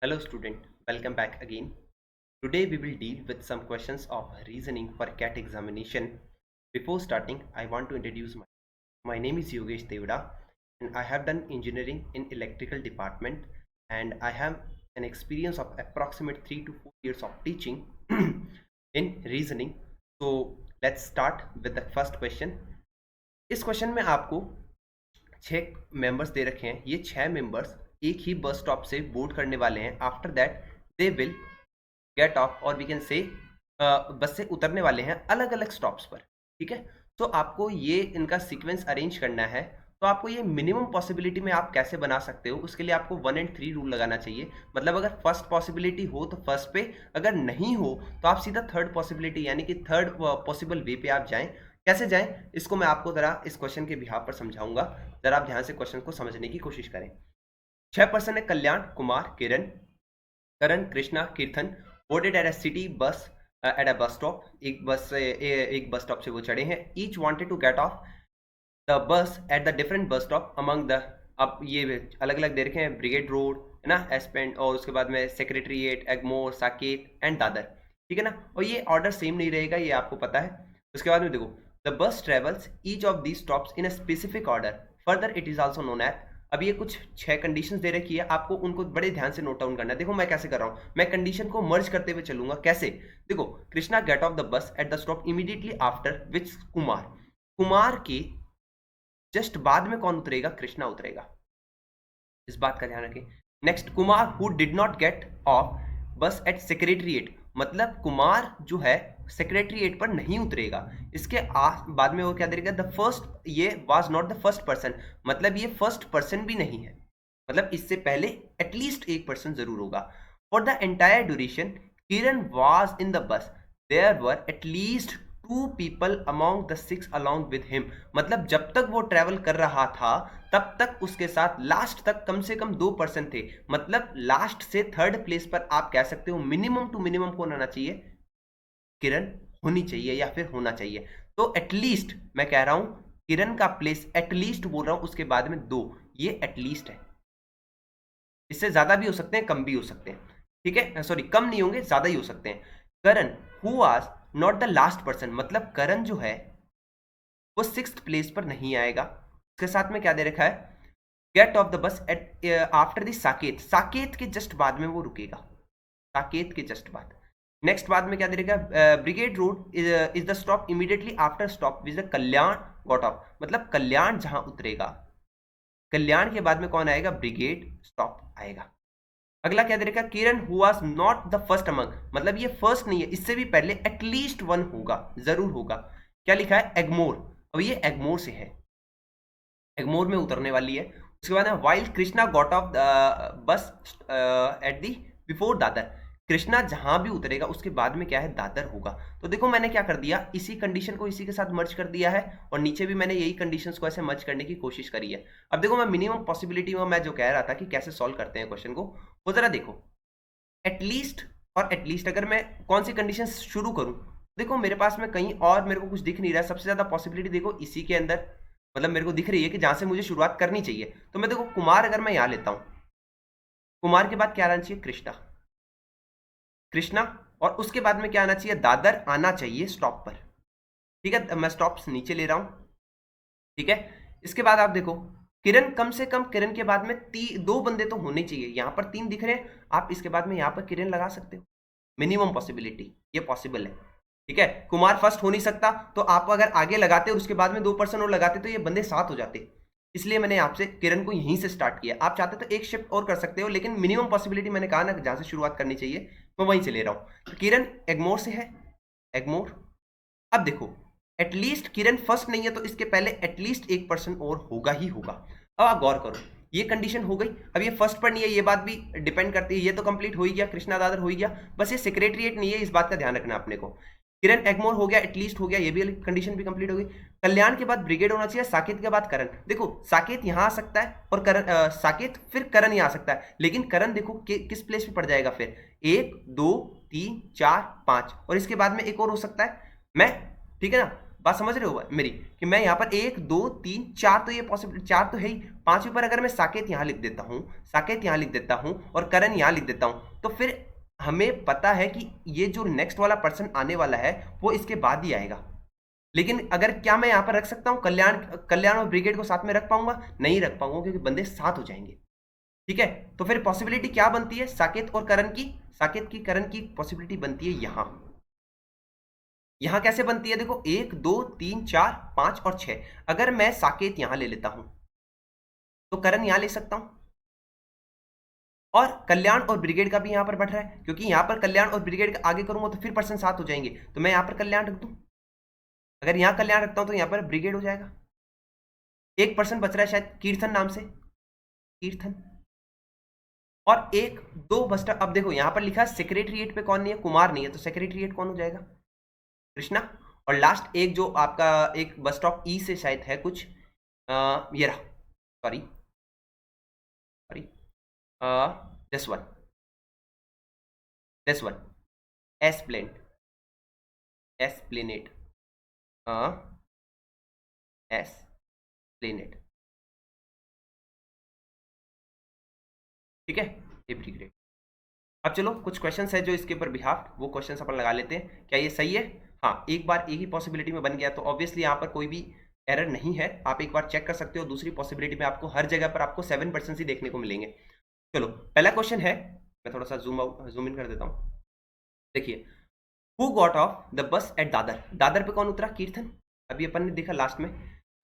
Hello student, welcome back again. Today we will deal with some questions of reasoning for CAT examination. Before starting, I want to introduce my name is Yogesh Devda and I have done engineering in electrical department and I have an experience of approximate 3 to 4 years of teaching in reasoning. So let's start with the first question. इस question में आपको 6 members दे रखे हैं। ये 6 members एक ही बस stop से board करने वाले हैं। After that they will get of और वी कैन से बस से उतरने वाले हैं अलग अलग स्टॉप्स पर। ठीक है, तो आपको ये इनका सीक्वेंस अरेंज करना है। तो आपको ये मिनिमम पॉसिबिलिटी में आप कैसे बना सकते हो, उसके लिए आपको 1 and 3 रूल लगाना चाहिए। मतलब अगर फर्स्ट पॉसिबिलिटी हो तो फर्स्ट पे, अगर नहीं हो तो आप सीधा थर्ड पॉसिबिलिटी यानी कि थर्ड पॉसिबल वे पे आप जाएं। कैसे जाएं इसको मैं आपको जरा इस क्वेश्चन के बिहाफ पर समझाऊंगा। जरा आप ध्यान से क्वेश्चन को समझने की कोशिश करें। 6 पर्सन है, कल्याण, कुमार, किरण, Karan, Krishna, Kirtan, boarded at a city bus at a bus stop. एक बस स्टॉप से वो चढ़े हैं। Each wanted to get off the bus at the different bus stop among the, अब ये अलग अलग दे रखे हैं, ब्रिगेड रोड है ना, एस्पेंड, और उसके बाद में सेक्रेटरीट, एगमोर, साकेत एंड दादर। ठीक है ना, और ये ऑर्डर सेम नहीं रहेगा, ये आपको पता है। उसके बाद में देखो, the bus travels each of these stops in a specific order, further it is also known as. अब ये कुछ 6 कंडीशंस दे रखी है, आपको उनको बड़े ध्यान से नोट डाउन करना है। देखो मैं कैसे कर रहा हूँ, मैं कंडीशन को मर्ज करते हुए चलूंगा। कैसे, देखो, Krishna get off the bus at the stop immediately after which Kumar, Kumar के जस्ट बाद में कौन उतरेगा, कृष्णा उतरेगा, इस बात का ध्यान रखें। Next, Kumar who did not gate of बस एट सेक्रेटरीट, मतलब कुमार जो है सेक्रेटरीट पर नहीं उतरेगा। इसके बाद में वो क्या देगा, द फर्स्ट, ये was not the first person, मतलब ये फर्स्ट पर्सन भी नहीं है, मतलब इससे पहले एटलीस्ट एक पर्सन जरूर होगा। For the entire duration Kiran was in the bus, there were at least 2 people among the 6 along with him, मतलब जब तक वो ट्रेवल कर रहा था तब तक उसके साथ लास्ट तक कम से कम 2 पर्सन थे। मतलब लास्ट से थर्ड प्लेस पर आप कह सकते हो मिनिमम टू मिनिमम कौन आना चाहिए, किरण होनी चाहिए या फिर होना चाहिए। तो एटलीस्ट मैं कह रहा हूं किरण का प्लेस एटलीस्ट बोल रहा हूं, उसके बाद में 2, ये एटलीस्ट है। इससे ज्यादा भी हो सकते हैं, कम भी हो सकते हैं। ठीक है, सॉरी कम नहीं होंगे, ज्यादा ही हो सकते हैं। Karan who was not the last person, मतलब करण जो है वो 6th प्लेस पर नहीं आएगा। उसके साथ में क्या दे रखा है, get off the bus at after the Saket, Saket के जस्ट बाद में वो रुकेगा, साकेत के जस्ट बाद। नेक्स्ट बाद में क्या दे रखा, brigade road is the stop immediately after stop which the Kalyan got off, मतलब कल्याण जहां उतरेगा, कल्याण के बाद में कौन आएगा, ब्रिगेड स्टॉप आएगा। अगला क्या दे रखा, Kiran who was not the first among, मतलब ये फर्स्ट नहीं है, इससे भी पहले एटलीस्ट 1 होगा, जरूर होगा। क्या लिखा है, एगमोर, अब ये एगमोर से है, एगमोर में उतरने वाली है। उसके बाद वाइल कृष्णा गॉट ऑफ बस at the before Dadar, Krishna जहां भी उतरेगा उसके बाद में क्या है, दादर होगा। तो देखो मैंने क्या कर दिया, इसी कंडीशन को इसी के साथ मर्ज कर दिया है, और नीचे भी मैंने यही कंडीशंस को ऐसे मर्ज करने की कोशिश करी है। अब देखो मैं मिनिमम पॉसिबिलिटी में मैं जो कह रहा था कि कैसे सॉल्व करते हैं क्वेश्चन को, वो जरा देखो। एटलीस्ट और एटलीस्ट अगर मैं कौन सी कंडीशन शुरू करूं, देखो मेरे पास में कहीं और मेरे को कुछ दिख नहीं रहा है। सबसे ज्यादा पॉसिबिलिटी देखो इसी के अंदर, मतलब मेरे को दिख रही है कि जहां से मुझे शुरुआत करनी चाहिए। तो मैं देखो कुमार अगर मैं यहां लेता हूं, कुमार के बाद क्या आना चाहिए, कृष्णा, कृष्णा, और उसके बाद में क्या आना चाहिए, दादर आना चाहिए स्टॉप पर। ठीक है, मैं स्टॉप्स नीचे ले रहा हूं। ठीक है, इसके बाद आप देखो किरण, कम से कम किरण के बाद में 2 बंदे तो होने चाहिए। यहां पर 3 दिख रहे हैं, आप इसके बाद में यहां पर किरण लगा सकते हो, मिनिमम पॉसिबिलिटी ये पॉसिबल है। ठीक है, कुमार फर्स्ट हो नहीं सकता, तो आप अगर आगे लगाते और उसके बाद में 2 पर्सन और लगाते तो ये बंदे 7 हो जाते। इसलिए मैंने आपसे किरण को यहीं से स्टार्ट किया। आप चाहते तो एक शिफ्ट और कर सकते हो, लेकिन मिनिमम पॉसिबिलिटी मैंने कहा ना जहां से शुरुआत करनी चाहिए, मैं वहीं से ले रहा हूं। तो किरण एगमोर से है, एगमोर। अब देखो एटलीस्ट किरण फर्स्ट नहीं है, तो इसके पहले एटलीस्ट एक पर्सन और होगा ही होगा। अब आप गौर करो, ये कंडीशन हो गई। अब ये फर्स्ट पर नहीं है, ये बात भी डिपेंड करती है। ये तो कंप्लीट हो ही गया, कृष्णा दादर हो ही गया, बस ये सेक्रेटरीट नहीं है, इस बात का ध्यान रखना अपने को। किरण एगमोर हो गया, एटलीस्ट हो गया, ये भी कंडीशन भी कंप्लीट हो गई। कल्याण के बाद ब्रिगेड होना चाहिए, साकेत के बाद करण। देखो साकेत यहां आ सकता है और करण, साकेत फिर करण यहां आ सकता है, लेकिन करण देखो किस प्लेस पे पड़ जाएगा फिर, 1 2 3 4 5, और इसके बाद में एक और हो सकता है मैं। ठीक है ना, बात समझ रहे हो मेरी, कि मैं यहाँ पर 1 2 3 4 तो ये पॉसिबल 4 तो है ही, पांचवें पर अगर मैं साकेत यहाँ लिख देता हूँ, साकेत यहाँ लिख देता हूँ और करण यहाँ लिख देता हूँ, तो फिर हमें पता है कि ये जो नेक्स्ट वाला पर्सन आने वाला है वो इसके बाद ही आएगा। लेकिन अगर क्या मैं यहाँ पर रख सकता हूँ कल्याण और ब्रिगेड को साथ में रख पाऊंगा? नहीं रख पाऊंगा, क्योंकि बंदे साथ हो जाएंगे। ठीक है, तो फिर पॉसिबिलिटी क्या बनती है साकेत और करण की? साकेत की करण की पॉसिबिलिटी बनती है यहां। यहां कैसे बनती है? देखो 1 2 3 4 5 और 6, अगर मैं साकेत यहां ले लेता हूं तो करण यहां ले सकता हूं, और कल्याण और ब्रिगेड का भी यहां पर बढ़ रहा है, क्योंकि यहां पर कल्याण और ब्रिगेड का आगे करूंगा तो फिर पर्सन साथ हो जाएंगे, तो मैं यहां पर कल्याण रख दूं। अगर यहां कल्याण रखता हूं तो यहां पर ब्रिगेड हो जाएगा। एक पर्सन बच रहा है शायद कीर्तन नाम से, कीर्तन, और 1 2 बस्टर। अब देखो यहां पर लिखा है सेक्रेटरिएट पे कौन नहीं है? कुमार नहीं है, तो सेक्रेटरिएट कौन हो जाएगा? कृष्णा। और लास्ट एक जो आपका एक बस स्टॉप ई से शायद है कुछ, ये रहा, sorry sorry, this one, this one, esplan, esplanade, esplanade. ठीक है, ये ब्रिगेड। अब चलो कुछ क्वेश्चंस है जो इसके ऊपर बिहाफ, वो क्वेश्चंस अपन लगा लेते हैं। क्या ये सही है? हाँ, एक बार एक ही पॉसिबिलिटी में बन गया तो ऑब्वियसली यहाँ पर कोई भी एरर नहीं है, आप एक बार चेक कर सकते हो। दूसरी पॉसिबिलिटी में आपको हर जगह पर आपको 7% ही देखने को मिलेंगे। चलो पहला क्वेश्चन है, मैं थोड़ा सा जूम इन कर देता हूँ। देखिए, who got off the bus at Dadar? Dadar पे कौन उतरा? कीर्तन। अभी अपन ने देखा लास्ट में,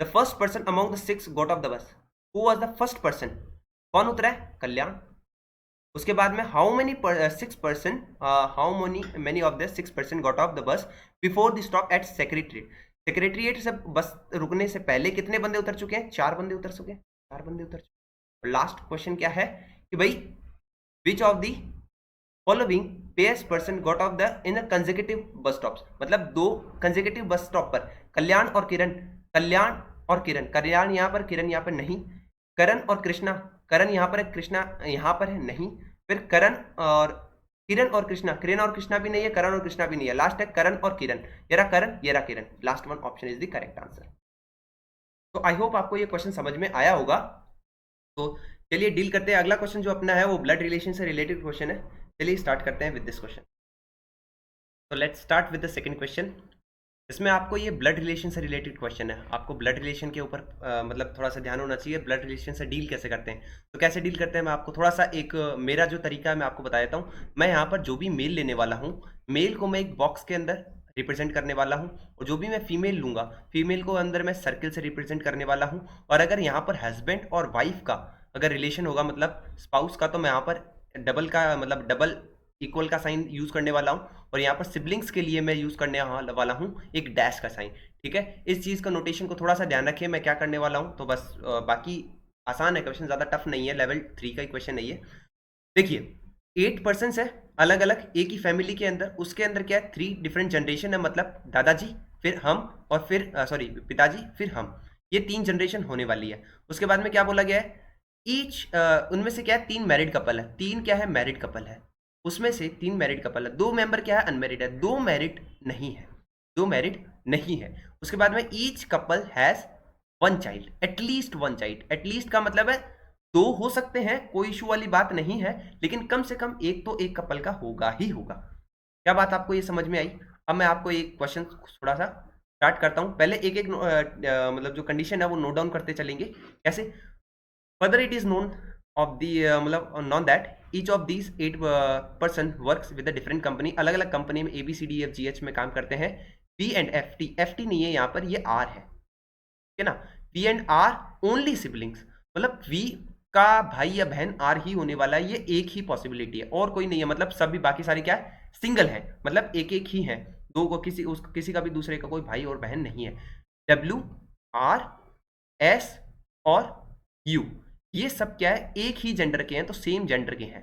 the first person among the 6 got off the बस। Who was the first person? कौन उतरा है? कल्याण। उसके बाद में how many 6% how many of the 6% got off the बस before the stop at secretariat? Secretariat से बस रुकने से पहले कितने बंदे उतर चुके हैं? 4 बंदे उतर चुके हैं, 4 बंदे उतर चुके हैं। लास्ट क्वेश्चन क्या है कि भाई विच of the following pairs person got off the in consecutive bus stops? मतलब 2 कंसेक्यूटिव बस स्टॉप पर कल्याण और किरण, कल्याण और किरण, कल्याण यहाँ पर, किरण यहाँ पर नहीं, करण और कृष्णा, करण यहाँ पर है, कृष्णा यहाँ पर है नहीं, फिर करण और किरण और कृष्णा, किरण और कृष्णा भी नहीं है, करण और कृष्णा भी नहीं है, लास्ट है करण और किरण। ये रहा करण, ये रहा Kiran, last one option is the correct answer. तो आई होप आपको ये क्वेश्चन समझ में आया होगा। तो चलिए डील करते हैं। अगला क्वेश्चन जो अपना है वो ब्लड रिलेशन से रिलेटेड क्वेश्चन है। चलिए स्टार्ट करते हैं विद दिस क्वेश्चन। तो let's start with the second question. इसमें आपको ये ब्लड रिलेशन से रिलेटेड क्वेश्चन है, आपको ब्लड रिलेशन के ऊपर मतलब थोड़ा सा ध्यान होना चाहिए। ब्लड रिलेशन से डील कैसे करते हैं, तो कैसे डील करते हैं मैं आपको थोड़ा सा एक मेरा जो तरीका है मैं आपको बता देता हूँ। मैं यहाँ पर जो भी मेल लेने वाला हूँ, मेल को मैं एक बॉक्स के अंदर रिप्रेजेंट करने वाला हूँ, और जो भी मैं फीमेल लूंगा, फीमेल को अंदर मैं सर्किल से रिप्रेजेंट करने वाला हूँ। और अगर यहाँ पर हस्बैंड और वाइफ का अगर रिलेशन होगा, मतलब स्पाउस का, तो मैं यहाँ पर डबल का मतलब डबल इक्वल का साइन यूज करने वाला हूँ। और यहाँ पर सिबलिंग्स के लिए मैं यूज करने वाला हूँ एक डैश का साइन। ठीक है, इस चीज का नोटेशन को थोड़ा सा ध्यान रखिए मैं क्या करने वाला हूँ। तो बस बाकी आसान है क्वेश्चन, ज्यादा टफ नहीं है, लेवल 3 का ही क्वेश्चन नहीं है। देखिए 8 पर्सन है अलग अलग एक ही फैमिली के अंदर, उसके अंदर क्या है 3 डिफरेंट जनरेशन है, मतलब दादाजी फिर हम और फिर सॉरी पिताजी फिर हम, ये 3 जनरेशन होने वाली है। उसके बाद में क्या बोला गया है, ईच उनमें से क्या है 3 मैरिड कपल है, 3 क्या है मैरिड कपल है, उसमें से 3 मैरिड कपल है, 2 मेंबर क्या है अनमेरिड है, 2 मैरिड नहीं है, 2 मैरिड नहीं है। उसके बाद में each couple has 1 child, at least 1 child. At least का मतलब है 2 हो सकते हैं, कोई इशू वाली बात नहीं है, लेकिन कम से कम एक तो एक कपल का होगा ही होगा। क्या बात आपको ये समझ में आई? अब मैं आपको एक क्वेश्चन थोड़ा सा स्टार्ट करता हूं। पहले एक एक मतलब जो कंडीशन है वो नोट डाउन करते चलेंगे। कैसे? Further it is known of the मतलब known that each of these 8 person works with a different company, अलग अलग कंपनी में ABCDEFGH में काम करते हैं। P एंड FT नहीं है यहाँ पर, ये R है, ठीक है ना। P and R only siblings, मतलब V का भाई या बहन R ही होने वाला है, ये एक ही पॉसिबिलिटी है और कोई नहीं है। मतलब सभी बाकी सारी क्या है सिंगल है, मतलब एक एक ही है, दो को किसी का भी दूसरे का कोई भाई और बहन नहीं है। W R S और U ये सब क्या है एक ही जेंडर के हैं, तो सेम जेंडर के हैं,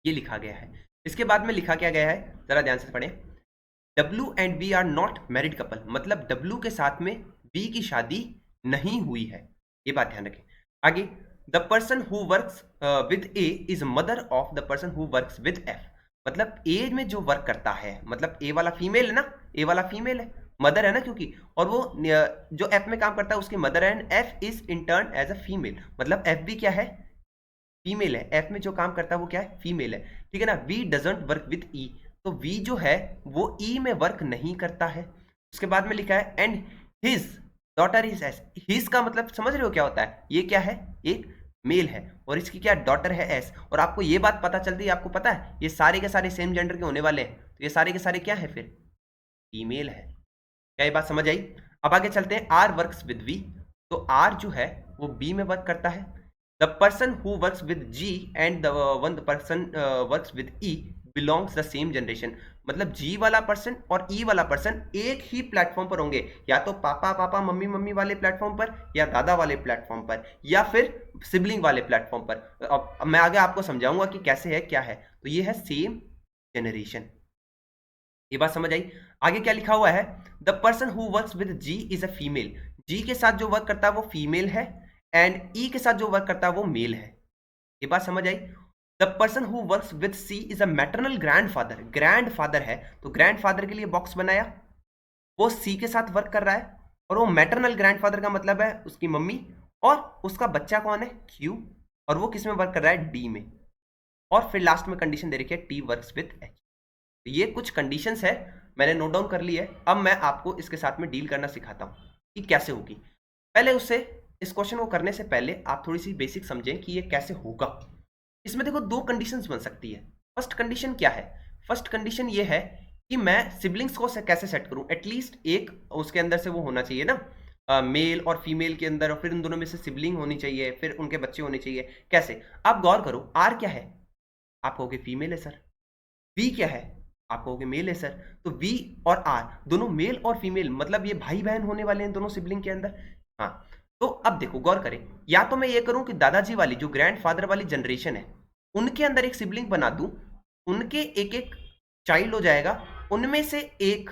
ये लिखा गया है। इसके बाद में लिखा क्या गया है जरा ध्यान से पढ़ें। W and B are not married couple, मतलब W के साथ में B की शादी नहीं हुई है, ये बात ध्यान रखें। आगे the person who works with A is mother of the person who works with F, मतलब A में जो वर्क करता है, मतलब A वाला फीमेल है ना, A वाला फीमेल है, मदर है ना, क्योंकि और वो जो एफ में काम करता है उसकी mother and F is intern as a female, मतलब एफ भी क्या है, फीमेल है। एफ में जो काम करता है वो क्या है, फीमेल है, ठीक है ना। वी डजंट वर्क विद ई, तो वी जो है वो ई में वर्क नहीं करता है। उसके बाद में लिखा है and his daughter is S, his का मतलब समझ रहे हो क्या होता है, ये क्या है, एक मेल है और इसकी क्या डॉटर है एस। और आपको ये बात पता चलती है, आपको पता है ये सारे के सारे सेम जेंडर के होने वाले हैं, तो ये सारे के सारे क्या है फिर, फीमेल है। क्या ये बात समझ आई? अब आगे चलते हैं, आर वर्क्स विद वी, तो आर जो है वो बी में वर्क करता है। The person who works with G and the one person works with E belongs the same generation, मतलब जी वाला पर्सन और ई वाला पर्सन एक ही प्लेटफॉर्म पर होंगे, या तो पापा पापा मम्मी मम्मी वाले प्लेटफॉर्म पर, या दादा वाले प्लेटफॉर्म पर, या फिर सिबलिंग वाले प्लेटफॉर्म पर। अब मैं आगे आपको समझाऊंगा कि कैसे है क्या है। तो ये है सेम जनरेशन, ये बात समझ आई? आगे क्या लिखा हुआ है, the person who works with G is a female, G के साथ जो वर्क करता है वो फीमेल है, एंड ई के साथ जो वर्क करता है वो मेल है। ये बात समझ आई? The person who works with C is a maternal grandfather, grandfather है तो ग्रैंडफादर के लिए बॉक्स बनाया, वो सी के साथ वर्क कर रहा है, और वो मैटरनल ग्रैंडफादर का मतलब है उसकी मम्मी, और उसका बच्चा कौन है, क्यू, और वो किस में वर्क कर रहा है, डी में। और फिर लास्ट में कंडीशन दे रखी है टी वर्क्स विद एच। ये कुछ कंडीशंस है, मैंने नोट डाउन कर ली है। अब मैं आपको इसके साथ में डील करना सिखाता हूँ कि कैसे होगी। पहले उससे इस क्वेश्चन को करने से पहले आप थोड़ी सी बेसिक समझें कि ये कैसे होगा। इसमें देखो दो कंडीशंस बन सकती है। फर्स्ट कंडीशन क्या है, फर्स्ट कंडीशन ये है कि मैं सिबलिंग्स को कैसे सेट करूं, एटलीस्ट एक उसके अंदर से वो होना चाहिए ना, मेल और फीमेल के अंदर, और फिर उन दोनों में से सिबलिंग होनी चाहिए, फिर उनके बच्चे होने चाहिए। कैसे, आप गौर करो, आर क्या है, आप कहोगे फीमेल है सर। वी क्या है, आप कहोगे मेल है सर। तो वी और आर दोनों मेल और फीमेल, मतलब ये भाई बहन होने वाले हैं दोनों सिबलिंग के अंदर। हाँ, तो अब देखो गौर करें, या तो मैं ये करूं कि दादाजी वाली जो ग्रैंडफादर वाली जनरेशन है उनके अंदर एक सिबलिंग बना दूं, उनके एक एक चाइल्ड हो जाएगा, उनमें से एक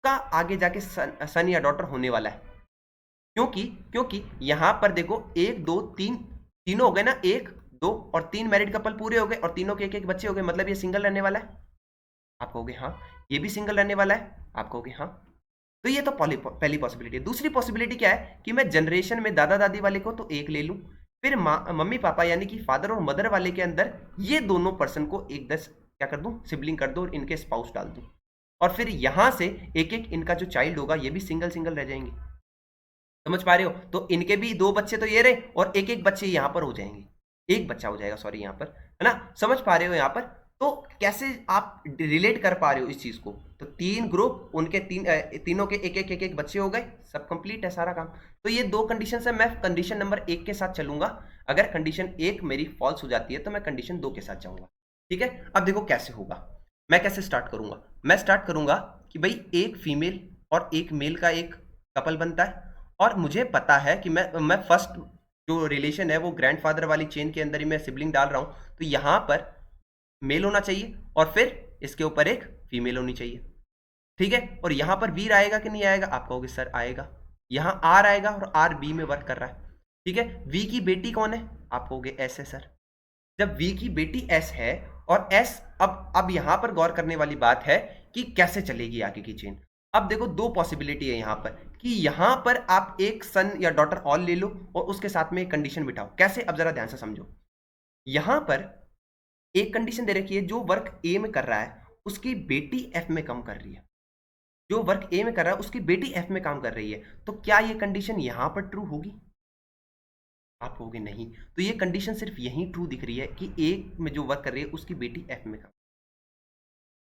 का आगे जाके सन या डॉटर होने वाला है। क्योंकि क्योंकि यहां पर देखो एक दो तीन, तीनों हो गए ना, एक दो और तीन मैरिड कपल पूरे हो गए, और तीनों के एक एक बच्चे हो गए, मतलब ये सिंगल रहने वाला है। आप कहोगे हाँ, ये भी सिंगल रहने वाला है, आप कहोगे हाँ। तो ये तो पहली पॉसिबिलिटी है। दूसरी पॉसिबिलिटी क्या है कि मैं जनरेशन में दादा दादी वाले को तो एक ले लूं, फिर मम्मी पापा यानी कि फादर और मदर वाले के अंदर ये दोनों पर्सन को एक दस क्या कर दूं, सिबलिंग कर दूं, और इनके स्पाउस डाल दूं, और फिर यहां से एक एक इनका जो चाइल्ड होगा ये भी सिंगल सिंगल रह जाएंगे। समझ पा रहे हो? तो इनके भी दो बच्चे तो ये रहे, और एक एक बच्चे यहां पर हो जाएंगे, एक बच्चा हो जाएगा सॉरी यहां पर, है ना? समझ पा रहे हो यहां पर? तो कैसे आप रिलेट कर पा रहे हो इस चीज को? तो तीन ग्रुप, उनके तीनों के एक एक बच्चे हो गए, सब कंप्लीट है सारा काम। तो ये दो कंडीशन है, मैं कंडीशन नंबर एक के साथ चलूंगा। अगर कंडीशन एक मेरी फॉल्स हो जाती है तो मैं कंडीशन दो के साथ जाऊंगा। ठीक है, अब देखो कैसे होगा, मैं कैसे स्टार्ट करूंगा। मैं स्टार्ट करूंगा कि भाई एक फीमेल और एक मेल का एक कपल बनता है, और मुझे पता है कि मैं फर्स्ट जो रिलेशन है वो ग्रैंडफादर वाली चेन के अंदर ही मैं सिबलिंग डाल रहा हूं, तो यहां पर मेल होना चाहिए और फिर इसके ऊपर एक फीमेल होनी चाहिए। ठीक है, और यहां पर वीर आएगा कि नहीं आएगा, आप कहोगे सर आएगा। यहां आर आएगा और आर बी में वर्क कर रहा है। ठीक है, वी की बेटी कौन है, आप कहोगे एस है सर। जब वी की बेटी एस है और एस, अब यहां पर गौर करने वाली बात है कि कैसे चलेगी आगे की चेन। अब देखो दो पॉसिबिलिटी है यहां पर, कि यहां पर आप एक सन या डॉटर ऑल ले लो और उसके साथ में एक कंडीशन बिठाओ। कैसे, अब जरा ध्यान से समझो। यहां पर एक कंडीशन दे रखी है, जो वर्क ए में कर रहा है उसकी बेटी एफ में काम कर रही है, जो वर्क ए में कर रहा है उसकी बेटी एफ में काम कर रही है, तो क्या ये कंडीशन यहां पर ट्रू होगी? आप कहोगे नहीं। तो ये कंडीशन सिर्फ यही ट्रू दिख रही है कि ए में जो वर्क कर रही है उसकी बेटी एफ में काम।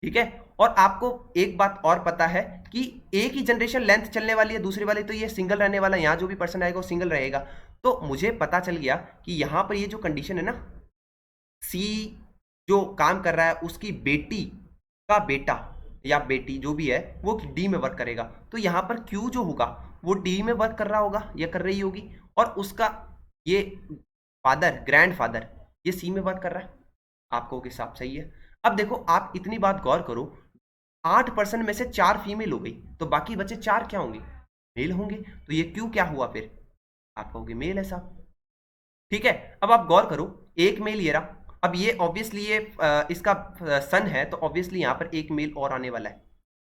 ठीक है, और आपको एक बात और पता है कि एक ही जनरेशन लेंथ चलने वाली है, दूसरी वाली तो ये सिंगल रहने वाला है, यहां जो भी पर्सन आएगा वो सिंगल रहेगा। तो मुझे पता चल गया कि यहां पर ये जो कंडीशन है ना, सी जो काम कर रहा है उसकी बेटी का बेटा या बेटी जो भी है वो डी में वर्क करेगा, तो यहां पर क्यू जो होगा वो डी में वर्क कर रहा होगा या कर रही होगी, और उसका ये फादर ग्रैंडफादर ये सी में वर्क कर रहा है। आपको के हिसाब सही है। अब देखो आप इतनी बात गौर करो, 8% में से 4 फीमेल हो गई, तो बाकी बचे 4 क्या होंगे, मेल होंगे। तो ये क्यू क्या हुआ फिर, आप कहोगे मेल है साहब। ठीक है, अब आप गौर करो, एक मेल ये रहा, अब ये ऑब्वियसली ये इसका सन है, तो ऑब्वियसली यहां पर एक मेल और आने वाला है।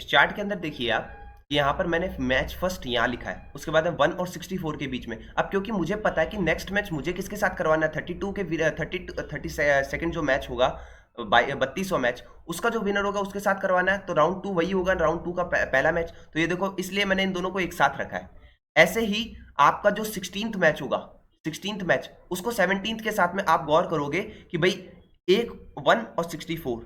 इस चार्ट के अंदर देखिए आप, यहाँ पर मैंने मैच फर्स्ट यहाँ लिखा है, उसके बाद 1 और 64 के बीच में। अब क्योंकि मुझे पता है कि नेक्स्ट मैच मुझे किसके साथ करवाना है, 32 के 30 सेकंड जो मैच होगा, 32वां मैच, उसका जो विनर होगा उसके साथ करवाना है। तो राउंड 2 वही होगा, राउंड 2 का पहला मैच। तो ये देखो, इसलिए मैंने इन दोनों को एक साथ रखा है। ऐसे ही आपका जो 16th मैच होगा, 16th मैच, उसको 17th के साथ में आप गौर करोगे कि भाई एक 1 और 64,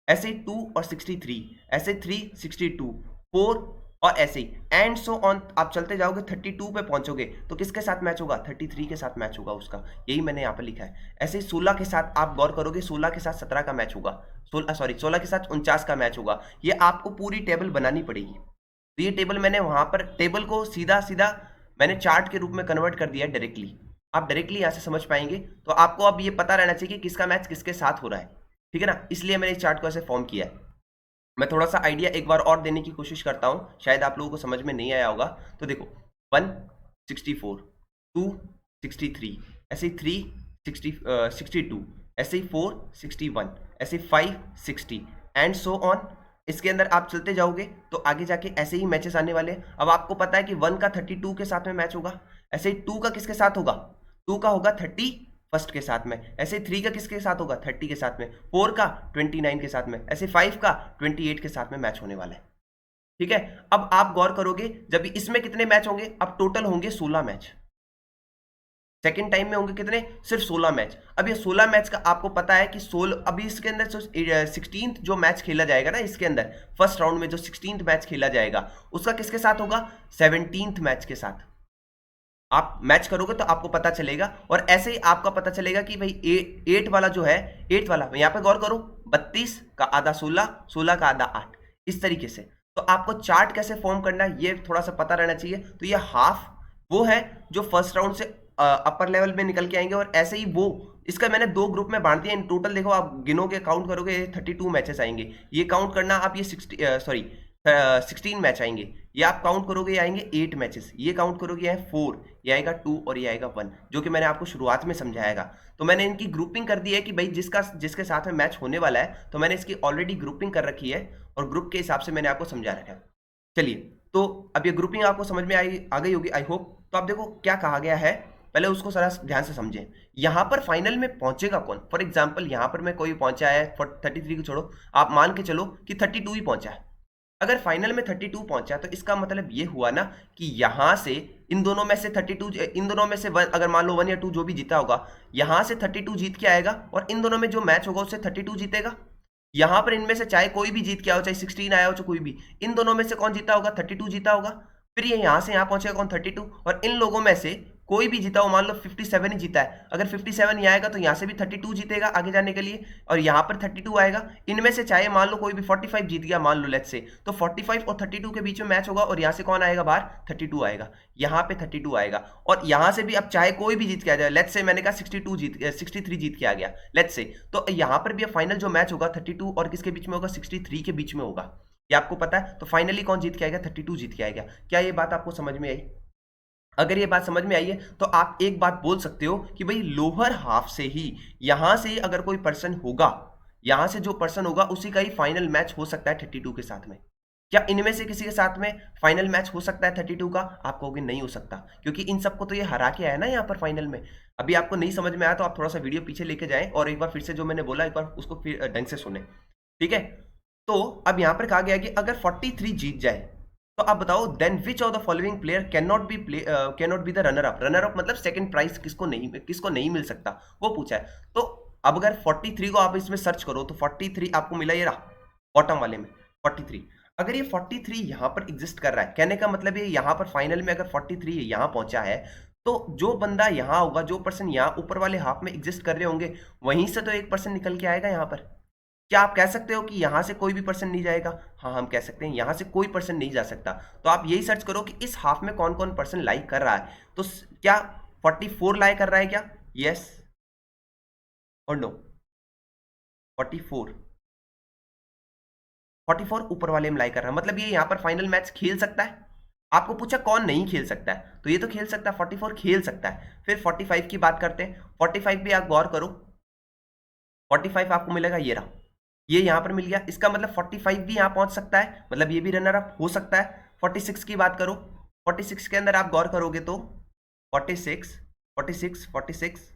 ऐसे ही 2 और 63, ऐसे 3 62 4, और ऐसे ही एंड सो ऑन आप चलते जाओगे, 32 पे पहुंचोगे तो किसके साथ मैच होगा, 33 के साथ मैच होगा उसका। यही मैंने यहाँ पर लिखा है। ऐसे ही 16 के साथ आप गौर करोगे, 16 के साथ 17 का मैच होगा, 16 के साथ 49 का मैच होगा। ये आपको पूरी टेबल बनानी पड़ेगी। तो ये टेबल मैंने वहां पर टेबल को सीधा सीधा मैंने चार्ट के रूप में कन्वर्ट कर दिया डायरेक्टली। आप डायरेक्टली यहाँ से समझ पाएंगे। तो आपको अब ये पता रहना चाहिए कि किसका मैच किसके साथ हो रहा है, ठीक है ना। इसलिए मैंने इस चार्ट को ऐसे फॉर्म किया है। मैं थोड़ा सा आइडिया एक बार और देने की कोशिश करता हूँ, शायद आप लोगों को समझ में नहीं आया होगा। तो देखो 1 64, 2 63, ऐसे ही 3 62, ऐसे ही 4 61, ऐसे ही 5 60 एंड सो ऑन। इसके अंदर आप चलते जाओगे तो आगे जाके ऐसे ही मैचेस आने वाले हैं। अब आपको पता है कि 1 का 32 के साथ में मैच होगा, ऐसे ही 2 का किसके साथ होगा, 2 का होगा 31 के साथ में, ऐसे 3 का किसके साथ होगा, 30 के साथ में, 4 का 29 के साथ में, ऐसे 5 का 28 के साथ में मैच होने वाला है, ठीक है। अब आप गौर करोगे, जब इसमें कितने मैच होंगे, अब टोटल होंगे 16 मैच। सेकेंड टाइम में होंगे कितने, सिर्फ 16 मैच। अब ये 16 मैच का आपको पता है कि 16, अभी इसके अंदर 16th जो मैच खेला जाएगा ना, इसके अंदर फर्स्ट राउंड में जो 16th मैच खेला जाएगा, उसका किसके साथ होगा, 17th मैच के साथ। आप मैच करोगे तो आपको पता चलेगा। और ऐसे ही आपका पता चलेगा कि भाई 8 वाला जो है, 8 वाला यहाँ पे गौर करो, 32 का आधा 16, 16 का आधा 8, इस तरीके से। तो आपको चार्ट कैसे फॉर्म करना है ये थोड़ा सा पता रहना चाहिए। तो ये हाफ वो है जो फर्स्ट राउंड से अपर लेवल में निकल के आएंगे, और ऐसे ही वो, इसका मैंने 2 ग्रुप में बांट दिया। इन टोटल देखो, आप गिनोगे, काउंट करोगे, 32 मैचेस आएंगे। ये काउंट करना आप, ये 16 मैच आएंगे। ये आप काउंट करोगे, ये आएंगे 8 मैचेस। ये काउंट करोगे, ये 4, ये आएगा 2, और ये आएगा 1, जो कि मैंने आपको शुरुआत में समझाएगा। तो मैंने इनकी ग्रुपिंग कर दी है कि भाई जिसके साथ में मैच होने वाला है, तो मैंने इसकी ऑलरेडी ग्रुपिंग कर रखी है, और ग्रुप के हिसाब से मैंने आपको समझा रखा है। चलिए, तो अब ये ग्रुपिंग आपको समझ में आ गई होगी, आई होप। तो आप देखो क्या कहा गया है, पहले उसको सारा ध्यान से समझें। यहाँ पर फाइनल में पहुंचेगा कौन। फॉर एग्जाम्पल यहाँ पर मैं कोई पहुंचा है, 33 को छोड़ो, आप मान के चलो कि 32 ही पहुंचा है। अगर फाइनल में 32 पहुंचा, तो इसका मतलब ये हुआ ना कि यहां से इन दोनों में से 32, इन दोनों में से अगर मान लो 1 या 2 जो भी जीता होगा, यहां से 32 जीत के आएगा, और इन दोनों में जो मैच होगा उससे 32 जीतेगा। यहां पर इनमें से चाहे कोई भी जीत के आओ, चाहे 16 आया हो, चाहे कोई भी, इन दोनों में से कौन जीता होगा, 32 जीता होगा। फिर ये यहां से यहां पहुंचेगा कौन, 32, और इन लोगों में से कोई भी जीता हो, मान लो 57 ही जीता है, अगर 57 यहाँ आएगा तो यहाँ से भी 32 जीतेगा आगे जाने के लिए, और यहाँ पर 32 आएगा। इनमें से चाहे मान लो कोई भी 45 जीत गया, मान लो लेट्स से, तो 45 और 32 के बीच में मैच होगा, और यहाँ से कौन आएगा बाहर, 32 आएगा, यहाँ पे 32 आएगा। और यहाँ से भी अब चाहे कोई भी जीत के आ जाए, लेट्स से मैंने कहा 63 जीत के आ गया, लेट्स से, तो यहाँ पर भी फाइनल जो मैच होगा 32 और किसके बीच में होगा, 63 के बीच में होगा। ये आपको पता है। तो फाइनली कौन जीत के आएगा, 32 जीत के आएगा। क्या ये बात आपको समझ में आई। अगर ये बात समझ में आई है तो आप एक बात बोल सकते हो कि भाई लोअर हाफ से ही, यहां से अगर कोई पर्सन होगा, यहां से जो पर्सन होगा उसी का ही फाइनल मैच हो सकता है 32 के साथ में। क्या इनमें से किसी के साथ में फाइनल मैच हो सकता है 32 का, आप कहोगे नहीं हो सकता, क्योंकि इन सबको तो ये हरा के आया ना यहाँ पर फाइनल में। अभी आपको नहीं समझ में आया तो आप थोड़ा सा वीडियो पीछे लेके जाएं, और एक बार फिर से जो मैंने बोला एक बार उसको फिर ढंग से सुने, ठीक है। तो अब यहाँ पर कहा गया कि अगर 43 जीत जाए, तो आप बताओ, then which of the following player can not be the runner up. Runner up मतलब सेकंड प्राइज किसको नहीं मिल सकता, वो पूछा है। तो अब अगर 43 को आप इसमें सर्च करो तो 43 आपको मिला, ये रहा बॉटम वाले में 43। अगर ये 43 यहाँ पर एग्जिस्ट कर रहा है, कहने का मतलब ये यहाँ पर फाइनल में अगर 43 यहाँ पहुंचा है, तो जो बंदा यहाँ होगा, जो पर्सन यहाँ ऊपर वाले हाफ में एग्जिस्ट कर रहे होंगे, वहीं से तो एक पर्सन निकल के आएगा यहाँ पर। क्या आप कह सकते हो कि यहां से कोई भी पर्सन नहीं जाएगा। हाँ, हम कह सकते हैं यहां से कोई पर्सन नहीं जा सकता। तो आप यही सर्च करो कि इस हाफ में कौन कौन पर्सन लाई कर रहा है। तो क्या 44 लाई कर रहा है क्या, यस और नो। 44 ऊपर वाले में लाई कर रहा है, मतलब ये यहां पर फाइनल मैच खेल सकता है। आपको पूछा कौन नहीं खेल सकता है, तो ये तो खेल सकता है, 44 खेल सकता है। फिर 45 की बात करते हैं। 45 भी आप गौर करो, 45 आपको मिलेगा, ये रहा ये यहाँ पर मिल गया, इसका मतलब 45 भी यहाँ पहुंच सकता है, मतलब ये भी रनर अप हो सकता है। 46 की बात करो, 46 के अंदर आप गौर करोगे तो 46 46 46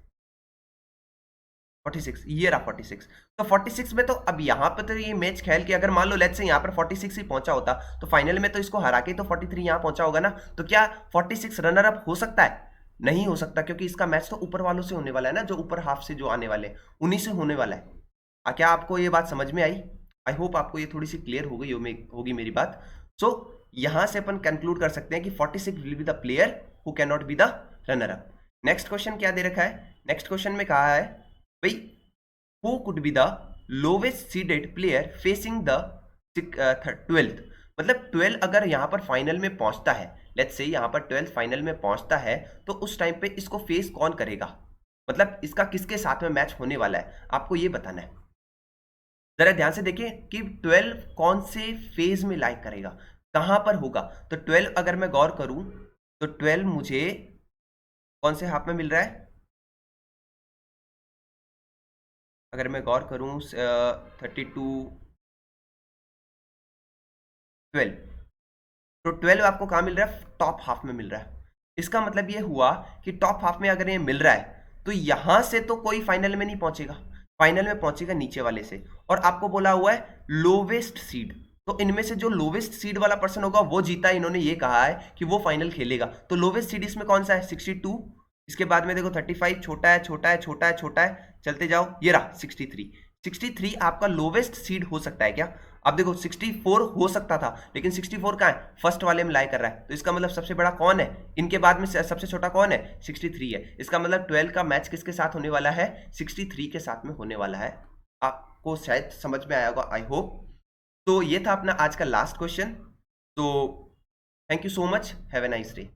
46, ये रहा 46। तो 46 में तो अब यहाँ पर तो ये मैच खेल के अगर मान लो लेट्स से यहाँ पर 46 ही पहुंचा होता तो फाइनल में तो इसको हरा के तो 43 यहाँ पहुंचा होगा ना। तो क्या 46 रनर अप हो सकता है? नहीं हो सकता, क्योंकि इसका मैच तो ऊपर वालों से होने वाला है ना, जो ऊपर हाफ से जो आने वाले उन्हीं से होने वाला है। क्या आपको ये बात समझ में आई? आई होप आपको ये थोड़ी सी क्लियर हो गई होगी मेरी बात। सो यहां से अपन कंक्लूड कर सकते हैं कि 46 will be the player who can not be the runner up. Next question क्या दे रखा है? नेक्स्ट क्वेश्चन में कहा है भाई who could be the lowest seeded player facing the 12th। मतलब 12 अगर यहां पर फाइनल में पहुंचता है, लेट्स से यहां पर 12 फाइनल में पहुंचता है, तो उस टाइम पे इसको फेस कौन करेगा, मतलब इसका किसके साथ में मैच होने वाला है, आपको ये बताना है। जरा ध्यान से देखिए कि 12 कौन से फेज में लाइक करेगा, कहां पर होगा। तो 12 अगर मैं गौर करूं तो 12 मुझे कौन से हाफ में मिल रहा है? अगर मैं गौर करूं 32 12, तो 12 आपको कहां मिल रहा है? टॉप हाफ में मिल रहा है। इसका मतलब ये हुआ कि टॉप हाफ में अगर ये मिल रहा है तो यहां से तो कोई फाइनल में नहीं पहुंचेगा, फाइनल में पहुंचेगा नीचे वाले से। और आपको बोला हुआ है लोवेस्ट सीड, तो इनमें से जो लोवेस्ट सीड वाला पर्सन होगा वो जीता। इन्होंने ये कहा है कि वो फाइनल खेलेगा, तो लोवेस्ट सीड इसमें कौन सा है? 62। इसके बाद में देखो 35 छोटा है छोटा है छोटा है छोटा है, चलते जाओ, ये रहा 63। 63 आपका लोवेस्ट सीड हो सकता है क्या? अब देखो 64 हो सकता था, लेकिन 64 कहाँ है? फर्स्ट वाले में लाई कर रहा है, तो इसका मतलब सबसे बड़ा कौन है? इनके बाद में सबसे छोटा कौन है? 63 है। इसका मतलब 12 का मैच किसके साथ होने वाला है? 63 के साथ में होने वाला है। आपको शायद समझ में आया होगा, आई होप। तो ये था अपना आज का लास्ट क्वेश्चन। तो thank you so much, have a nice day.